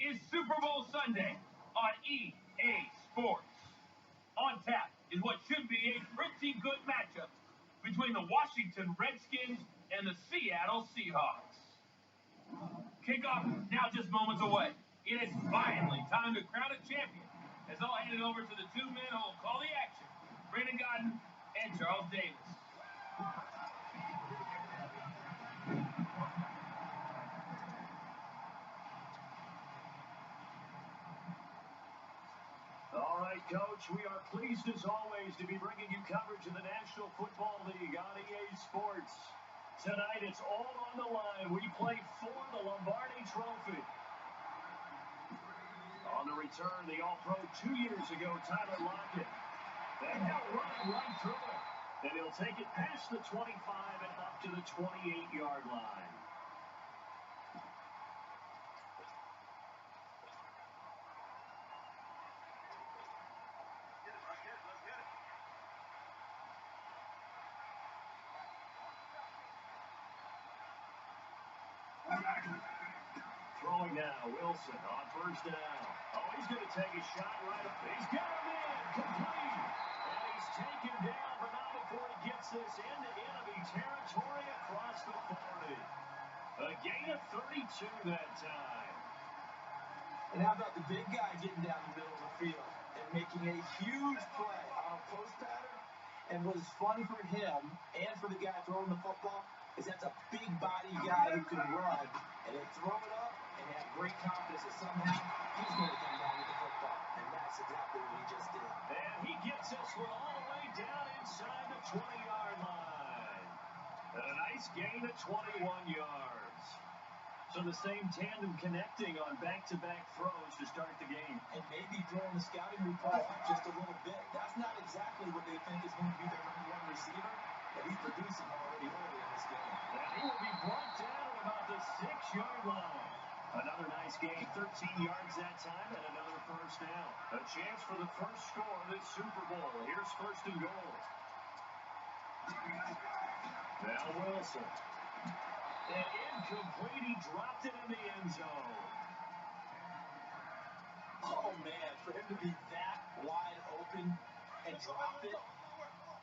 is Super Bowl Sunday on EA Sports. On tap is what should be a pretty good matchup between the Washington RedSkins and the Seattle Seahawks. Kickoff now just moments away. It is finally time to crown a champion, as I'll hand it over to the two men who will call the action, Brandon Godden and Charles Davis. All right, Coach, we are pleased as always to be bringing you coverage of the National Football League on EA Sports. Tonight, it's all on the line. We play for the Lombardi Trophy. On the return, the All-Pro 2 years ago, Tyler Lockett. And he'll run right through it. And he'll take it past the 25 and up to the 28-yard line. Throwing now, Wilson on first down. Oh, he's going to take a shot right up. He's got him in, complete. And he's taken down, but not before he gets this into enemy territory across the 40. A gain of 32 that time. And how about the big guy getting down the middle of the field and making a huge play on a post pattern? And what's funny for him and for the guy throwing the football is that's a big body guy who can run, and they throw it up and have great confidence that somehow he's going to come down with the football. And that's exactly what he just did. And he gets this one all the way down inside the 20-yard line. And a nice gain of 21 yards. So the same tandem connecting on back-to-back throws to start the game. And maybe throwing the scouting report up just a little bit. That's not exactly what they think is going to be their number one receiver, but he's producing already early in this game. And he will be brought down at about the 6-yard line. Another nice gain, 13 yards that time, and another first down. A chance for the first score of this Super Bowl. Here's first and goal. Now Wilson. And incomplete, he dropped it in the end zone. Oh, man, for him to be that wide open and drop it.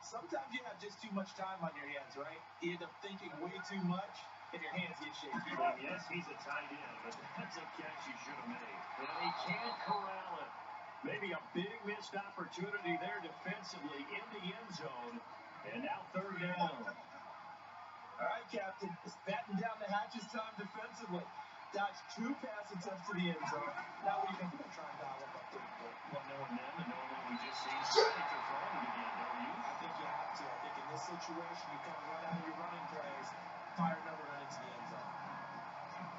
Sometimes you have just too much time on your hands, right? You end up thinking way too much, and your hands get shaky. Well, yes, he's a tight end, but that's a catch he should have made. And he can't corral it. Maybe a big missed opportunity there defensively in the end zone. And now third down. All right, Captain, it's batten down the hatches time defensively. Dodged 2 pass attempts to the end zone. Now what do you think they're trying to dial up third quarter? Well, knowing them and knowing what we just seen, straight to throwing it again, don't you? I think you have to. I think in this situation, you kind of run out of your running plays, fire another run into the end zone.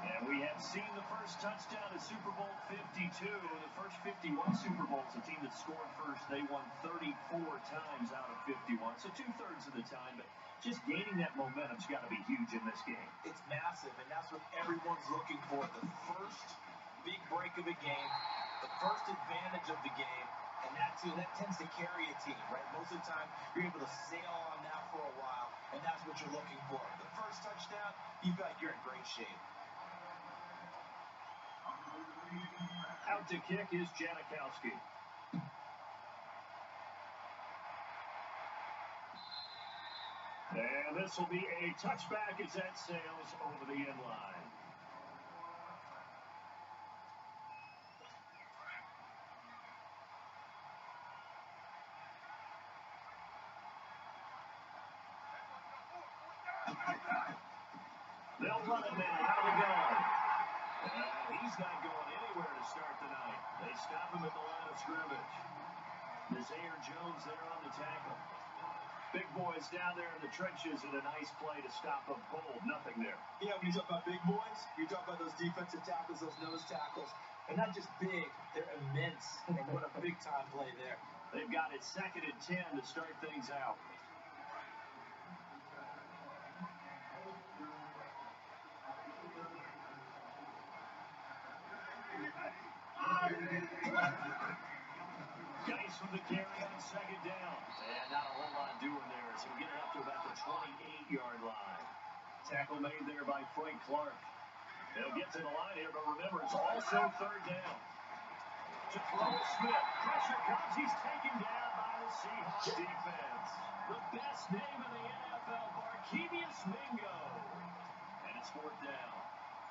And we have seen the first touchdown at Super Bowl 52. The first 51 Super Bowls, the team that scored first, they won 34 times out of 51. So 2/3 of the time, but just gaining that momentum's got to be huge in this game. It's massive, and that's what everyone's looking for. The first big break of a game, the first advantage of the game, and that tends to carry a team, right? Most of the time, you're able to sail on that for a while, and that's what you're looking for. The first touchdown, you feel like you're in great shape. Out to kick is Janikowski. And this will be a touchback as that sails over the end line. They'll run it now. How we go? He's not going anywhere to start the night. They stop him at the line of scrimmage. Zaire Jones there on the tackle. Big boys down there in the trenches, and a nice play to stop a bold. Nothing there. Yeah, when you talk about big boys, you talk about those defensive tackles, those nose tackles. They're not just big, they're immense. And what a big-time play there. They've got it 2nd and 10 to start things out. Nice from the carry on 2nd down. And not a whole lot doing there as he'll get it up to about the 28-yard line. Tackle made there by Frank Clark. They'll get to the line here, but remember, it's also third down. To throw Smith. Pressure comes. He's taken down by the Seahawks defense. The best name in the NFL, Barkevious Mingo. And it's fourth down.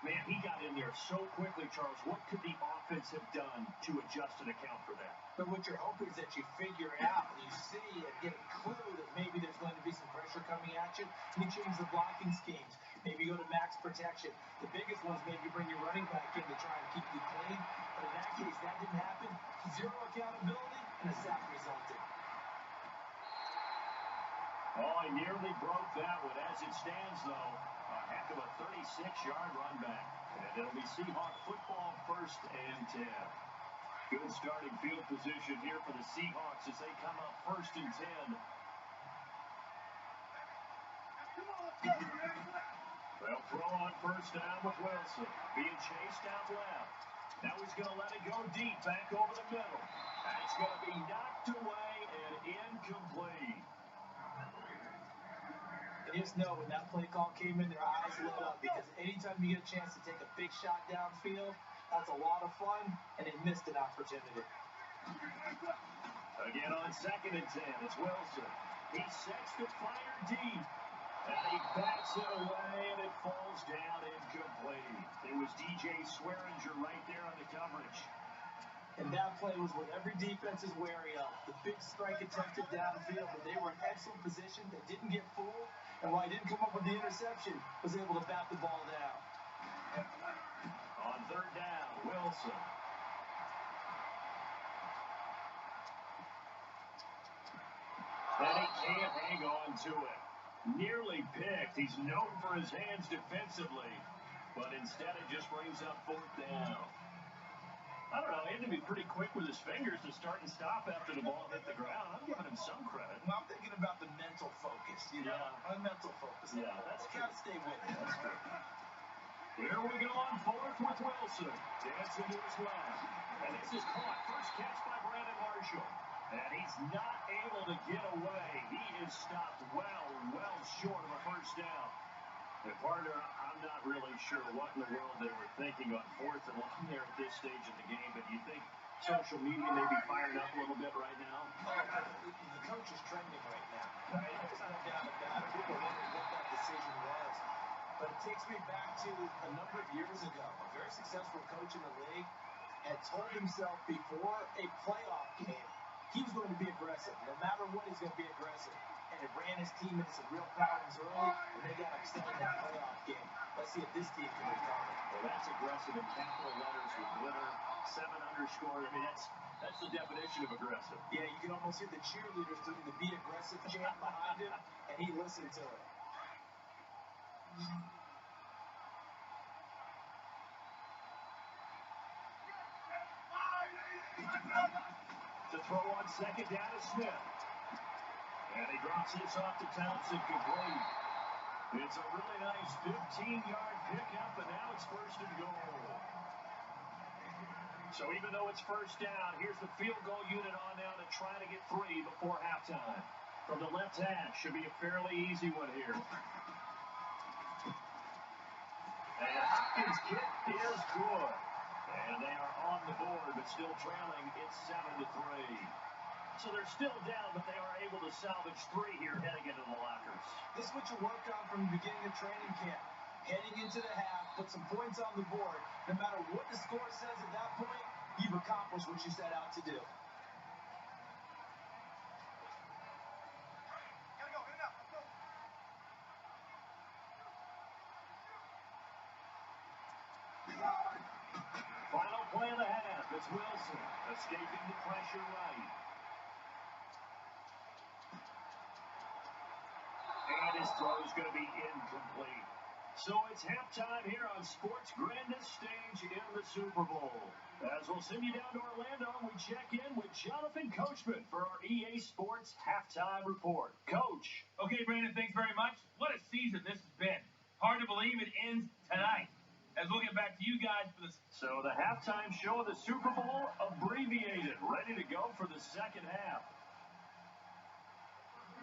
Man, he got in there so quickly, Charles. What could the offense have done to adjust and account for that? But what you're hoping is that you figure it out, and you see and get a clue that maybe there's going to be some pressure coming at you. You change the blocking schemes. Maybe go to max protection. The biggest one is maybe bring your running back in to try and keep you clean. But in that case, that didn't happen. Zero accountability, and a sack resulted. Oh, he nearly broke that one. As it stands, though, a heck of a 36-yard run back. And it'll be Seahawk football, 1st and 10. Good starting field position here for the Seahawks as they come up 1st and 10. They'll throw on 1st down with Wilson. Being chased out left. Now he's going to let it go deep, back over the middle. That's going to be knocked away and incomplete. They just know when that play call came in, their eyes lit up because anytime you get a chance to take a big shot downfield, that's a lot of fun, and they missed an opportunity. Again on 2nd and 10, it's Wilson. He sets the fire deep, and he bats it away, and it falls down incomplete. It was DJ Swearinger right there on the coverage. And that play was what every defense is wary of. The big strike attempted downfield, but they were in excellent position. They didn't get fooled, and while he didn't come up with the interception, was able to bat the ball down. On 3rd down, Wilson. And he can't hang on to it. Nearly picked. He's known for his hands defensively, but instead it just brings up 4th down. I don't know, he had to be pretty quick with his fingers to start and stop after the ball hit the ground. I'm giving him some credit. Well, I'm thinking about the mental focus, a mental focus. Yeah, that's got to stay with it. That's true. Here we go on 4th with Wilson. Dancing to his left. And this is caught. First catch by Brandon Marshall. And he's not able to get away. He is stopped well short of a 1st down. And partner, I'm not really sure what in the world they were thinking on 4th and 1 there at this stage of the game, but do you think social media may be fired up a little bit right now? The coach is trending right now. Right? There's no doubt about it. People are wondering what that decision was. But it takes me back to a number of years ago. A very successful coach in the league had told himself before a playoff game he was going to be aggressive. No matter what, he's going to be aggressive. And it ran his team into some real problems early, and they got upset in that playoff game. Let's see if this team can recover. Well, that's aggressive in capital letters with glitter, 7 underscore. I mean, that's the definition of aggressive. Yeah, you can almost hear the cheerleaders doing the "Be Aggressive" chant behind him, and he listened to it. To throw on 2nd down is Smith. And he drops this off to Townsend complete. It's a really nice 15-yard pickup, and now it's 1st and goal. So even though it's 1st down, here's the field goal unit on now to try to get 3 before halftime. From the left hash, should be a fairly easy one here. And Hopkins' kick is good. And they are on the board, but still trailing. It's 7-3. So they're still down, but they are able to salvage 3 here heading into the lockers. This is what you work on from the beginning of training camp. Heading into the half, put some points on the board. No matter what the score says at that point, you've accomplished what you set out to do. Final play of the half. It's Wilson escaping the pressure right. And his throw is going to be incomplete. So it's halftime here on sports' grandest stage in the Super Bowl. As we'll send you down to Orlando, we check in with Jonathan Coachman for our EA Sports Halftime Report. Coach. Okay, Brandon, thanks very much. What a season this has been. Hard to believe it ends tonight. As we'll get back to you guys for this. So the halftime show of the Super Bowl abbreviated, ready to go for the second half.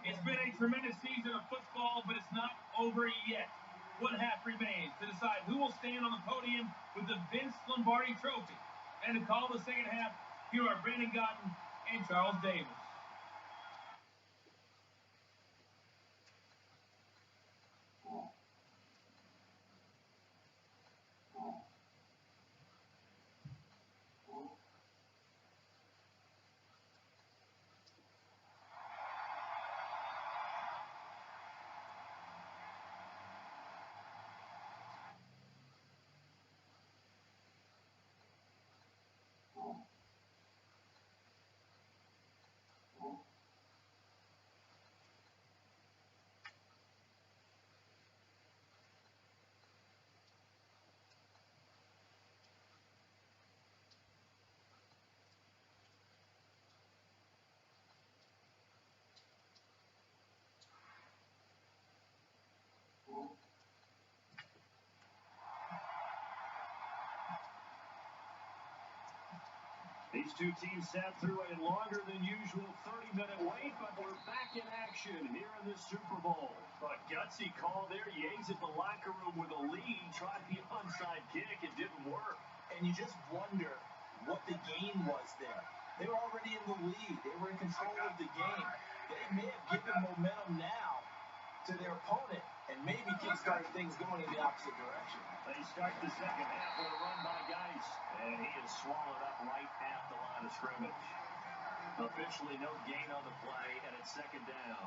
It's been a tremendous season of football, but it's not over yet. One half remains to decide who will stand on the podium with the Vince Lombardi Trophy. And to call the second half, here are Brandon Gotten and Charles Davis. These two teams sat through a longer than usual 30-minute wait, but we're back in action here in the Super Bowl. A gutsy call there. You exit the locker room with a lead, tried the onside kick. It didn't work. And you just wonder what the game was there. They were already in the lead. They were in control of the game. They may have given momentum now to their opponent and maybe kick-started things going in the opposite direction. They start the second half with a run by Geis, and he is swallowed up right at the line of scrimmage. Officially no gain on the play, and it's second down.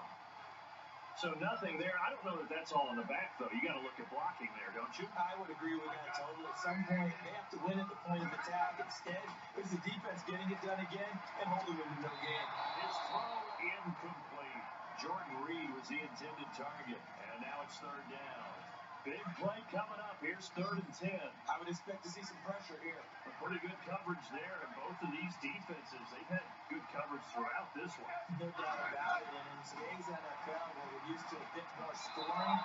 So nothing there. I don't know that that's all in the back, though. You got to look at blocking there, don't you? I would agree with that totally. At some point, they have to win at the point of attack. Instead, it's the defense getting it done again and holding them to no gain. His throw incomplete. Jordan Reed was the intended target, and now it's third down. Big play coming up. Here's 3rd and 10. I would expect to see some pressure here. A pretty good coverage there, and both of these defenses, they've had good coverage throughout this one. No doubt about it. And in today's NFL, where we're used to a bit more scoring,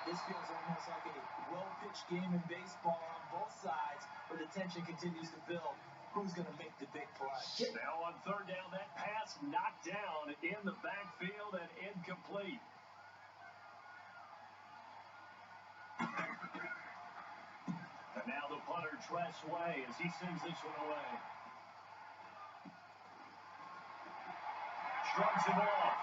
this feels almost like a well-pitched game in baseball on both sides, where the tension continues to build. Who's going to make the big play? Now on 3rd down, that pass knocked down in the backfield and incomplete. And now the punter, Tress Way, as he sends this one away. Shrugs him off.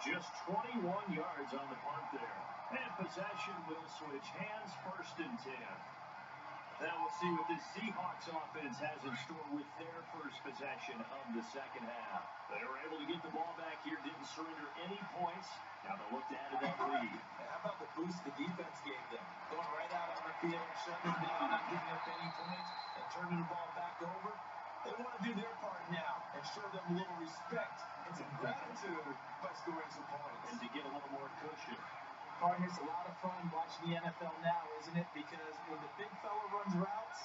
Just 21 yards on the punt there. And possession will switch hands, 1st and 10. Now we'll see what this Seahawks offense has in store with their first possession of the second half. They were able to get the ball back here, didn't surrender any points. Now they'll look to add to that lead. How about the boost the defense gave them? Going right out on the field, shutting them down, not giving up any points, and turning the ball back over. They want to do their part now and show them a little respect and some gratitude by scoring some points. And to get a little more cushion. Partner, it's a lot of fun watching the NFL now, isn't it? Because when the big fella runs routes,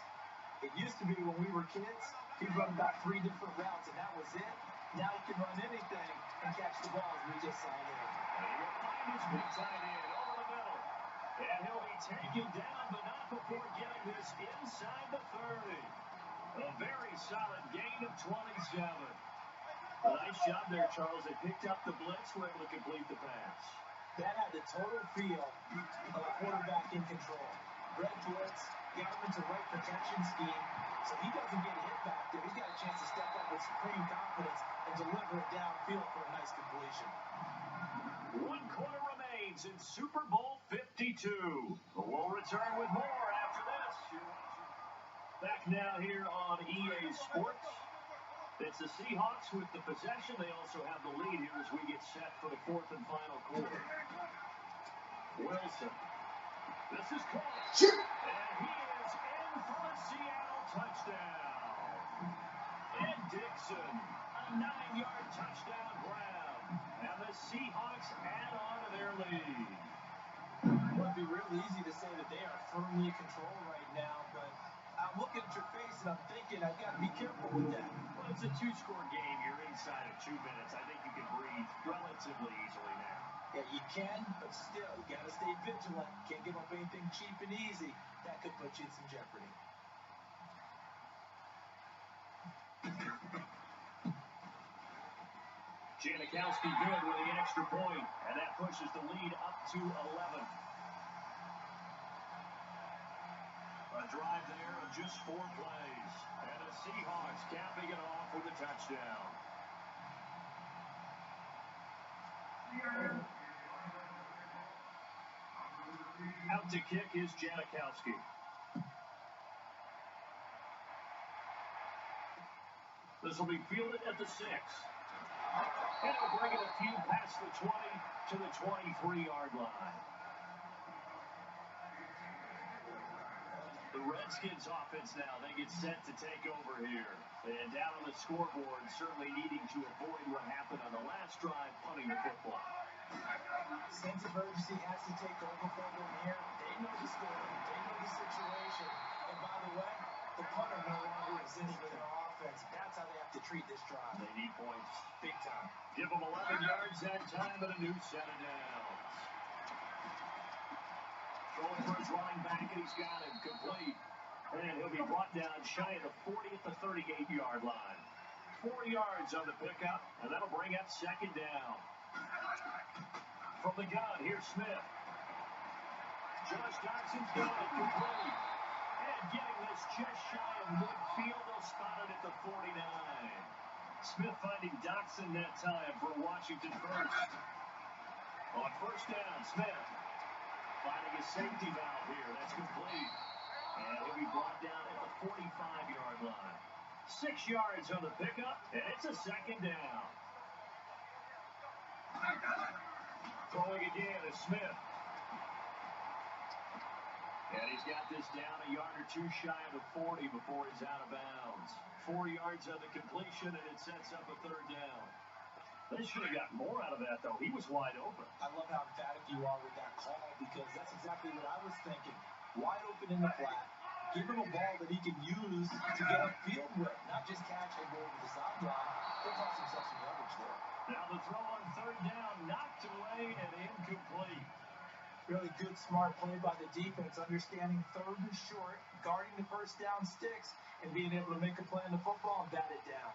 it used to be when we were kids, he'd run about 3 different routes, and that was it. Now he can run anything and catch the ball, as we just saw there. And he'll find his big tight end over the middle. And he'll be taken down, but not before getting this inside the 30. A very solid gain of 27. A nice job there, Charles. They picked up the blitz, were able to complete the pass. That had the total feel of a quarterback in control. Red blitz, got him into right protection scheme, so he doesn't get hit back there. He's got a chance to step up with supreme confidence and deliver it downfield for a nice completion. 1 quarter remains in Super Bowl 52. We'll return with more after this. Back now here on EA Sports. It's the Seahawks with the possession. They also have the lead here as we get set for the 4th and final quarter. Wilson. This is caught. And he is in for a Seattle touchdown. And Dixon, a 9-yard touchdown grab. And the Seahawks add on to their lead. It would be real easy to say that they are firmly in control right now, but I'm looking at your face and I'm thinking I've got to be careful with that. Well, it's a 2-score game. You're inside of 2 minutes. I think you can breathe relatively easily now. Yeah, you can, but still, you got to stay vigilant. Can't give up anything cheap and easy. That could put you in some jeopardy. Janikowski good with the extra point, and that pushes the lead up to 11. A drive there of just 4 plays, and the Seahawks capping it off with a touchdown. Out to kick is Janikowski. This will be fielded at the 6. And it'll bring it a few past the 20 to the 23-yard line. The Redskins offense now, they get set to take over here. And down on the scoreboard, certainly needing to avoid what happened on the last drive, punting the football. Sense of urgency has to take over for them here. They know the score. They know the situation. And by the way, the punter no longer exists for their offense. That's how they have to treat this drive. They need points. Big time. Give them 11 yards that time and a new set of downs. Throwing for his running back, and he's got him complete. And he'll be brought down shy of the 40 at the 38-yard line. 4 yards on the pickup, and that'll bring up second down. From the gun, here's Smith. Josh Doxson's got it complete. And getting this just shy of midfield, they'll spot it at the 49. Smith finding Doxson that time for Washington first. On first down, Smith finding a safety valve here. That's complete. And he'll be brought down at the 45-yard line. 6 yards on the pickup, and it's a second down. Throwing again is Smith. And he's got this down a yard or two shy of the 40 before he's out of bounds. 4 yards on the completion, and it sets up a third down. They should have gotten more out of that, though. He was wide open. I love how emphatic you are with that call because that's exactly what I was thinking. Wide open in the flat. Give him a ball that he can use to get upfield with, not just catch and go over the sideline. He'll cost himself some leverage there. Now the throw on third down, knocked away and incomplete. Really good, smart play by the defense, understanding third and short, guarding the first down sticks, and being able to make a play on the football and bat it down.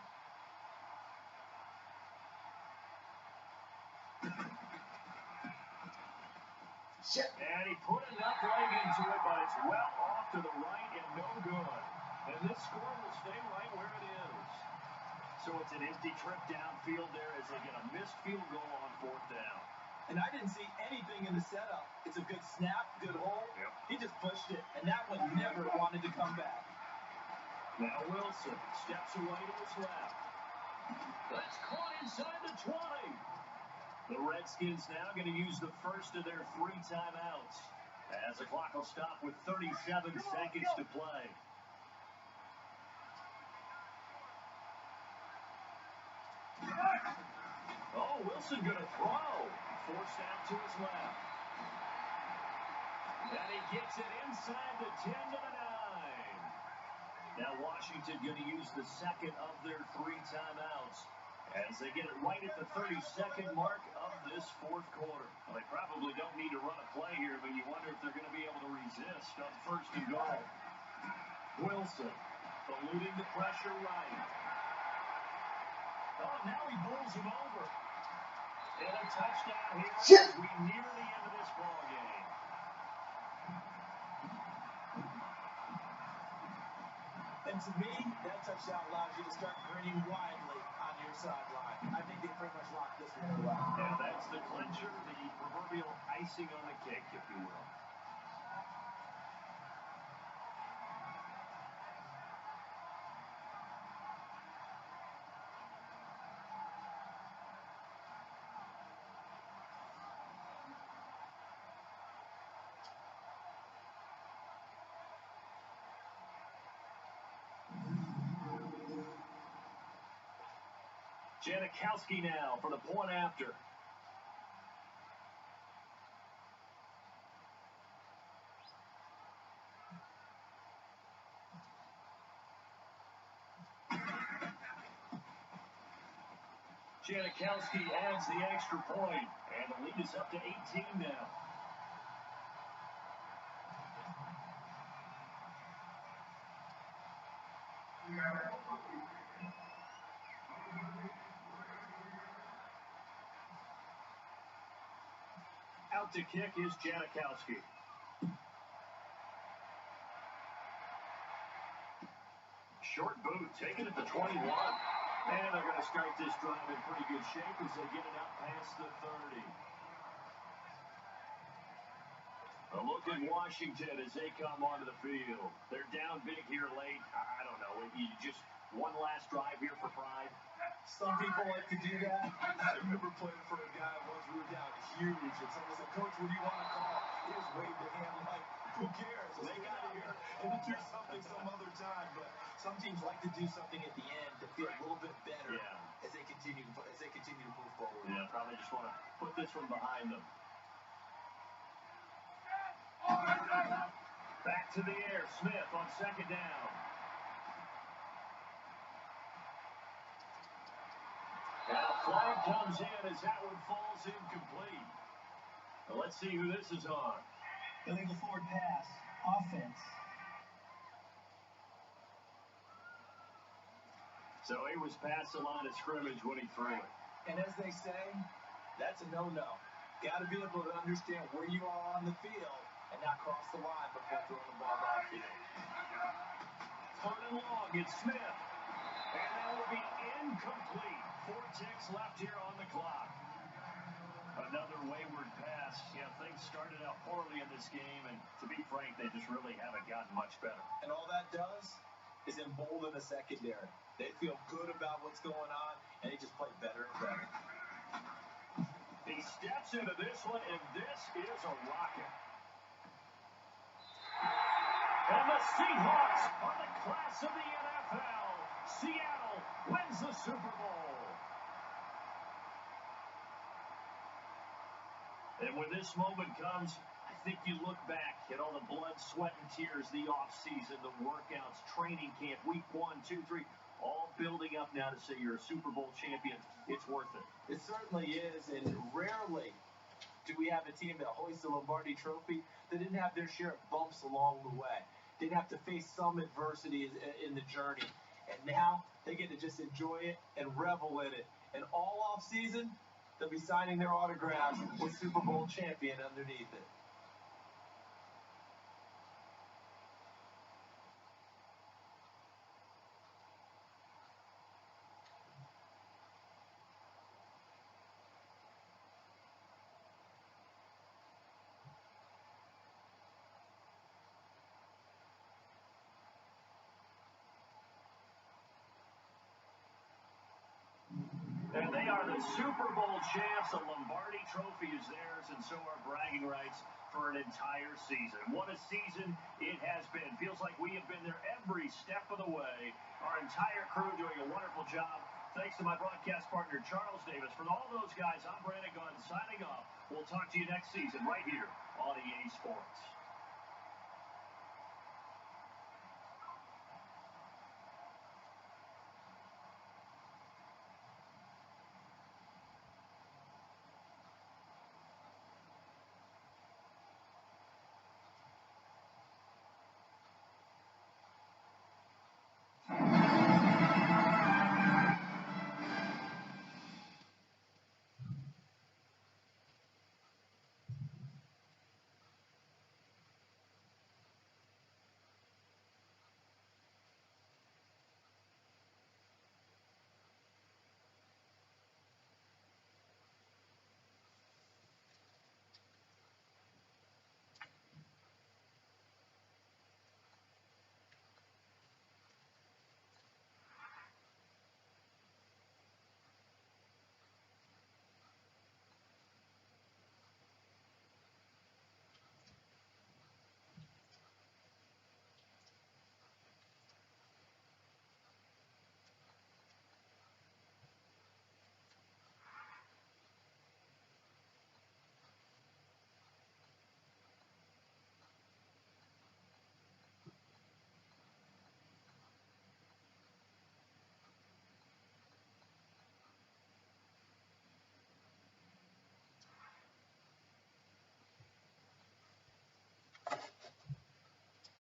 And he put enough leg into it, but it's well off to the right and no good. And this score will stay right where it is. So it's an empty trip downfield there as they get a missed field goal on fourth down. And I didn't see anything in the setup. It's a good snap, good hole. Yep. He just pushed it, and that one never wanted to come back. Now Wilson steps away to his left. That's caught inside the 20. The Redskins now going to use the first of their 3 timeouts as the clock will stop with 37 seconds to play. Oh, Wilson going to throw. Forced out to his left. And he gets it inside the 10 to the 9. Now Washington going to use the second of their 3 timeouts as they get it right at the 32nd mark of this fourth quarter. Well, they probably don't need to run a play here, but you wonder if they're going to be able to resist on first and goal. Wilson eluding the pressure right. Oh, now he bowls him over. And a touchdown here as we near the end of this ball game. And to me, that touchdown allows you to start grinning widely on your sideline. I think they pretty much locked this one away. And that's the clincher, the proverbial icing on the cake, if you will. Janikowski now for the point after. Janikowski adds the extra point, and the lead is up to 18 now. up to kick is Janikowski. Short boot, taking it to 21. And they're going to start this drive in pretty good shape as they get it out past the 30. A look at Washington as they come onto the field. They're down big here late. I don't know. You just one last drive here for pride. Some people like to do that. I remember playing for a guy once we were down huge, and someone said, "Coach, what do you want to call?" He just waved the hand like, "Who cares? Let's get out of here and do something some other time." But some teams like to do something at the end to feel a little bit better as they continue to move forward. Yeah, probably just want to put this one behind them. Back to the air, Smith on second down. And a flag comes in as that one falls incomplete. Now let's see who this is on. Illegal forward pass, offense. So he was past the line of scrimmage when he threw it. And as they say, that's a no-no. Got to be able to understand where you are on the field and not cross the line before throwing the ball downfield. Third and long, it's Smith. And that will be incomplete. 4 ticks left here on the clock. Another wayward pass. Yeah, things started out poorly in this game, and to be frank, they just really haven't gotten much better. And all that does is embolden the secondary. They feel good about what's going on, and they just play better and better. He steps into this one, and this is a rocket. And the Seahawks are the class of the NFL. Seattle wins the Super Bowl. And when this moment comes, I think you look back at all the blood, sweat, and tears, the offseason, the workouts, training camp, week 1, 2, 3, all building up now to say you're a Super Bowl champion. It's worth it. It certainly is, and rarely do we have a team that hoists the Lombardi Trophy that didn't have their share of bumps along the way. Didn't have to face some adversity in the journey. And now they get to just enjoy it and revel in it. And all off season, they'll be signing their autographs with Super Bowl champion underneath it. And they are the Super Bowl champs. The Lombardi Trophy is theirs, and so are bragging rights for an entire season. What a season it has been. Feels like we have been there every step of the way. Our entire crew doing a wonderful job. Thanks to my broadcast partner, Charles Davis. For all those guys, I'm Brandon Gunn signing off. We'll talk to you next season right here on EA Sports.